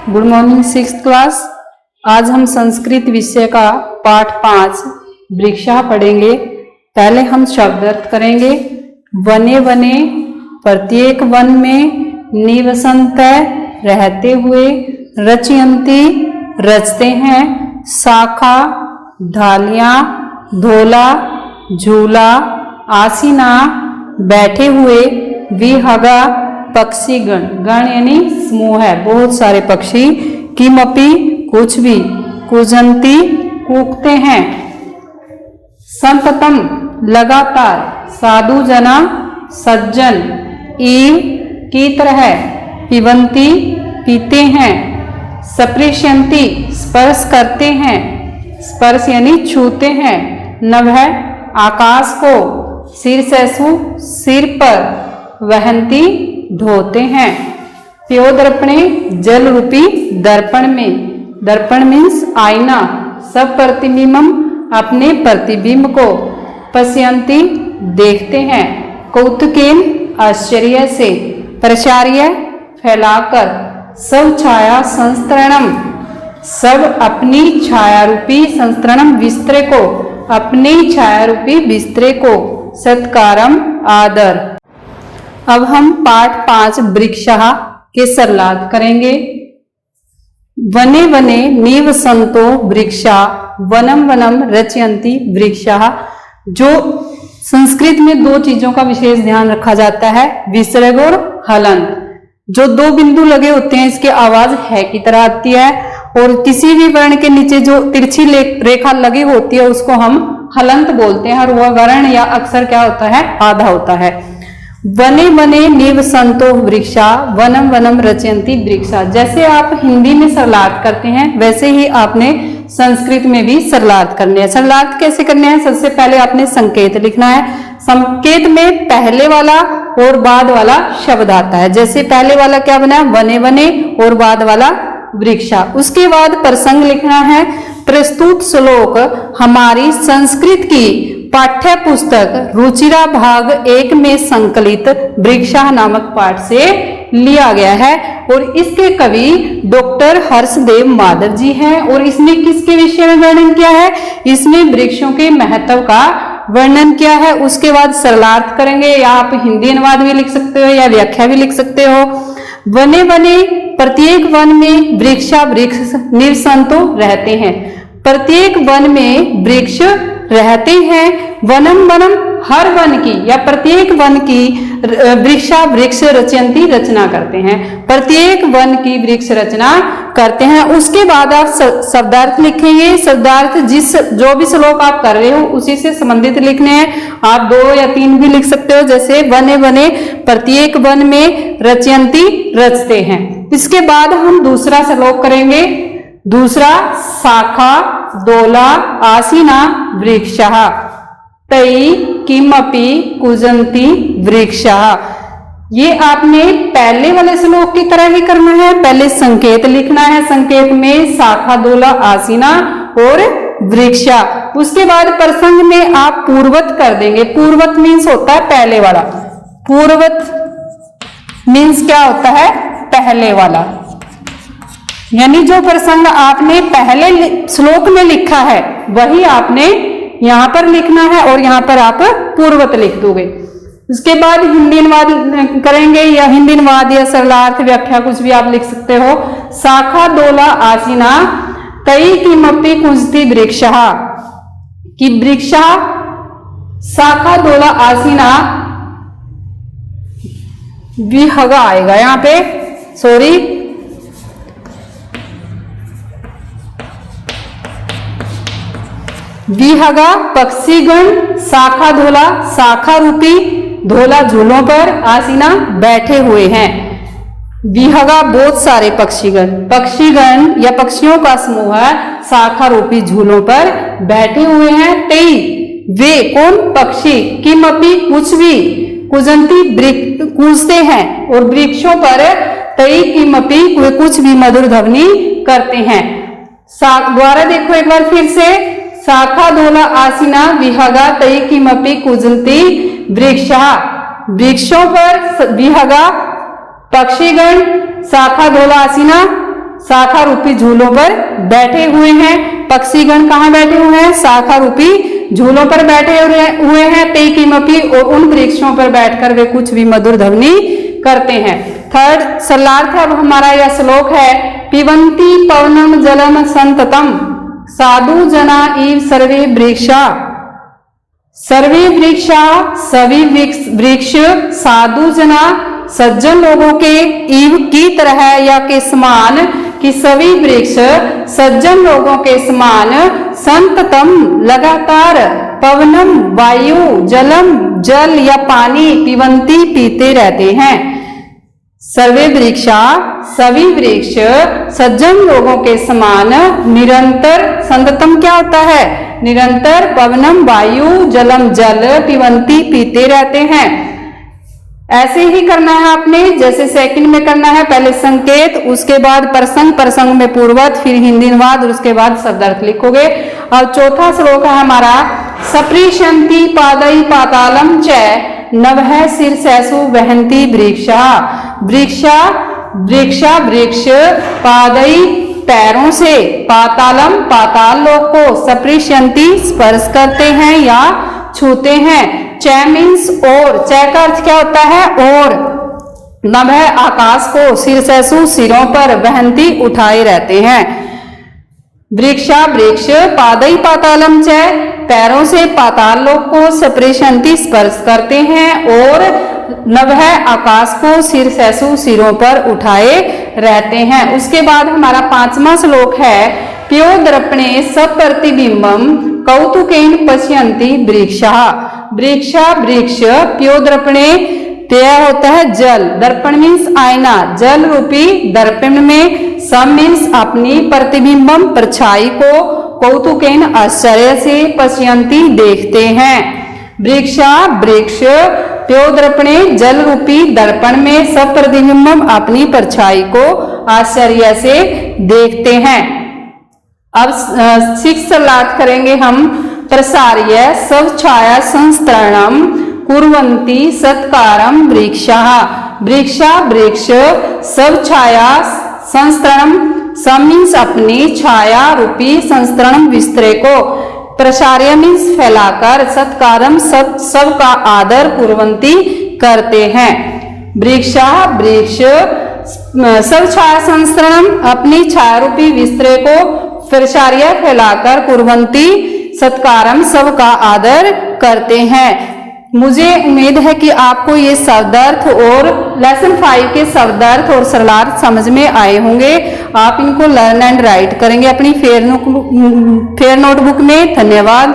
Good morning sixth class. आज हम संस्कृत विषय का पाठ 5 वृक्षा पढ़ेंगे। पहले हम शब्द अर्थ करेंगे। वने वने, प्रत्येक वन में, निवसन्तः रहते हुए, रचयन्ति रचते हैं, शाखा ढालियाँ, धोला झूला, आसीना बैठे हुए, विहगा पक्षीगण, गण यानी समूह है, बहुत सारे पक्षी, किमपि कुछ भी, कुजंती कूकते हैं, संततम लगातार, साधु जना सज्जन, ईव की तरह, पिबंती पीते हैं, स्पृशयन्ति स्पर्श करते हैं, स्पर्श यानी छूते हैं, नभः आकाश को, शीर्षेषु सिर पर, वहन्ति ढोते हैं, प्योदर्पणे जल रूपी दर्पण में, दर्पण मीन्स आईना, सब प्रतिबिंबम अपने प्रतिबिंब को, पश्यन्ति देखते हैं, कौतुकेन आश्चर्य से, प्रचार्य फैलाकर, सब छाया संस्तरणम सब अपनी छाया रूपी संस्तरणम बिस्तरे को, अपने छाया रूपी बिस्तरे को, सत्कारम आदर। अब हम पाठ 5 वृक्षः के सरलार्थ करेंगे। वने वने निवसन्तो वृक्षा, वनम वनम रचयन्ति वृक्षः। जो संस्कृत में दो चीजों का विशेष ध्यान रखा जाता है, विसर्ग और हलंत। जो दो बिंदु लगे होते हैं इसकी आवाज है की तरह आती है, और किसी भी वर्ण के नीचे जो तिरछी रेखा लगी होती है उसको हम हलंत बोलते हैं, और वह वर्ण या अक्षर क्या होता है, आधा होता है। वने वने निवसन्तो वृक्षा, वनम वनम रचयन्ति वृक्षा। जैसे आप हिंदी में सरलार्थ करते हैं वैसे ही आपने संस्कृत में भी सरलार्थ करने हैं। सरलार्थ कैसे करने हैं? सबसे पहले आपने संकेत लिखना है। संकेत में पहले वाला और बाद वाला शब्द आता है। जैसे पहले वाला क्या बना, वने वने, और बाद वाला वृक्षा। उसके बाद प्रसंग लिखना है। प्रस्तुत श्लोक हमारी संस्कृत की पाठ्य पुस्तक रुचिरा भाग 1 में संकलित वृक्षा नामक पाठ से लिया गया है, और इसके कवि डॉक्टर हर्षदेव माधव जी हैं। और इसने किसके विषय में वर्णन किया है? इसमें वृक्षों के महत्व का वर्णन किया है। उसके बाद सरलार्थ करेंगे, या आप हिंदी अनुवाद भी लिख सकते हो या व्याख्या भी लिख सकते हो। वने वने, प्रत्येक वन में, वृक्षा वृक्ष निवसन्तो रहते हैं, प्रत्येक वन में वृक्ष रहते हैं, वनम वनम हर वन की या प्रत्येक वन की, वृक्षा वृक्ष रचयन्ति रचना करते हैं, प्रत्येक वन की वृक्ष रचना करते हैं। उसके बाद आप शब्दार्थ लिखेंगे। शब्दार्थ जो भी श्लोक आप कर रहे हो उसी से संबंधित लिखने हैं। आप 2 या 3 भी लिख सकते हो, जैसे वने वने, प्रत्येक वन में, रचयन्ति रचते हैं। इसके बाद हम दूसरा श्लोक करेंगे। दूसरा, शाखा दोला आसीना वृक्षः, तै किमपि कुजन्ति वृक्षः। ये आपने पहले वाले श्लोक की तरह ही करना है। पहले संकेत लिखना है, संकेत में शाखा दोला आसीना और वृक्षा। उसके बाद प्रसंग में आप पूर्वत कर देंगे। पूर्वत मीन्स होता है पहले वाला, पूर्वत मीन्स क्या होता है, पहले वाला। यानी जो प्रसंग आपने पहले श्लोक में लिखा है वही आपने यहाँ पर लिखना है, और यहाँ पर आप पूर्वत लिख दोगे। उसके बाद हिंदी अनुवाद करेंगे, या हिंदी अनुवाद या सरलार्थ व्याख्या कुछ भी आप लिख सकते हो। शाखा दोला आसीना, तै किमपि कुजति वृक्षः, कि वृक्षा शाखा दोला आसीना, विहगा आएगा यहाँ पे, सॉरी, विहगा पक्षीगण, शाखा धोला शाखा रूपी धोला झूलों पर, आसीना बैठे हुए हैं। विहगा बहुत सारे पक्षीगण, पक्षीगण या पक्षियों का समूह है, शाखा रूपी झूलों पर बैठे हुए हैं। तै वे कौन, पक्षी, किमपि कुछ भी, कुजंती कूजते हैं, और वृक्षों पर तै किमपि कुछ भी मधुर ध्वनि करते हैं। द्वारा देखो एक बार फिर से। शाखा दोला आसीना विहगा तै किमपि कुजन्ति वृक्षः, वृक्षों पर विहगा पक्षीगण शाखा धोला आसीना शाखा रूपी झूलों पर बैठे हुए हैं। पक्षीगण कहाँ बैठे हुए हैं? शाखा रूपी झूलों पर बैठे हुए हैं। ते किमपि, और उन वृक्षों पर बैठकर वे कुछ भी मधुर ध्वनि करते हैं। थर्ड सरलार्थ अब हमारा यह श्लोक है, पिबन्ति पवनम जलम संततम साधु जना इव सर्वे वृक्षा। सर्वे वृक्षा, सभी वृक्ष, साधु जना सज्जन लोगों के, इव की तरह या के समान, कि सभी वृक्ष सज्जन लोगों के समान, संततम लगातार, पवनम वायु, जलम जल या पानी, पिबन्ति पीते रहते हैं। सर्वे वृक्षा, सभी वृक्ष सज्जन लोगों के समान, निरंतर, संततम क्या होता है? निरंतर, पवनम वायु, जलम जल, पिबन्ति पीते रहते हैं। ऐसे ही करना है आपने जैसे सेकंड में करना है, पहले संकेत, उसके बाद प्रसंग, प्रसंग में पूर्वत, फिर हिंदी अनुवाद और उसके बाद शब्दार्थ लिखोगे। अब चौथा श्लोक है हमारा, सप्रीशन्ति पादई पातालम च नभः शीर्षेषु वहन्ति वृक्षा। वृक्षा, वृक्षा वृक्ष, पादई पैरों से, पातालम पाताल लोक को, सप्रीशन्ति स्पर्श करते हैं या छूते हैं। च मीन्स और, च का अर्थ क्या होता है? और, नभः आकाश को, शीर्षेषु सिरों पर, वहन्ति उठाए रहते हैं। वृक्षा वृक्ष, पादई पातालम च पैरों से पाताल लोक को, सप्रीशन्ति स्पर्श करते हैं, और नभः आकाश को, शीर्षेषु सिरों पर उठाए रहते हैं। उसके बाद हमारा पांचवा श्लोक है, प्योदर्पणे सप्रतिबिंबम कौतुकेन पश्यन्ति वृक्षा। वृक्षा वृक्ष, प्योदर्पणे, प्य होता है जल, दर्पण मीन्स आईना, जल रूपी दर्पण में, सम मीन्स अपनी, प्रतिबिंबम परछाई को, कौतुकेन आश्चर्य से, पश्यन्ति देखते हैं। वृक्षा वृक्ष, प्योदर्पणे जल रूपी दर्पण में, सब प्रतिबिंबम अपनी परछाई को आश्चर्य से देखते हैं। अब सिक्स सरलार्थ करेंगे हम, प्रसार्य सब छाया संस्तरणम कुर्वन्ति सत्कारम वृक्षः। वृक्षा वृक्ष, सब छाया संस्तरणम, सम मीन्स अपनी, छाया रूपी, संस्तरणम विस्तरे को, प्रसार्य मीन्स फैलाकर, सत्कारम सब का आदर, कुर्वन्ति करते हैं। वृक्षा वृक्ष, सब छाया संस्तरणम अपनी छाया रूपी विस्तरे को, प्रसार्य फैलाकर, कुर्वन्ति सत्कारम सबका आदर करते हैं। मुझे उम्मीद है कि आपको ये शब्दार्थ और लेसन 5 के शब्दार्थ और सरलार्थ समझ में आए होंगे। आप इनको लर्न एंड राइट करेंगे अपनी फेयर नोटबुक में। धन्यवाद।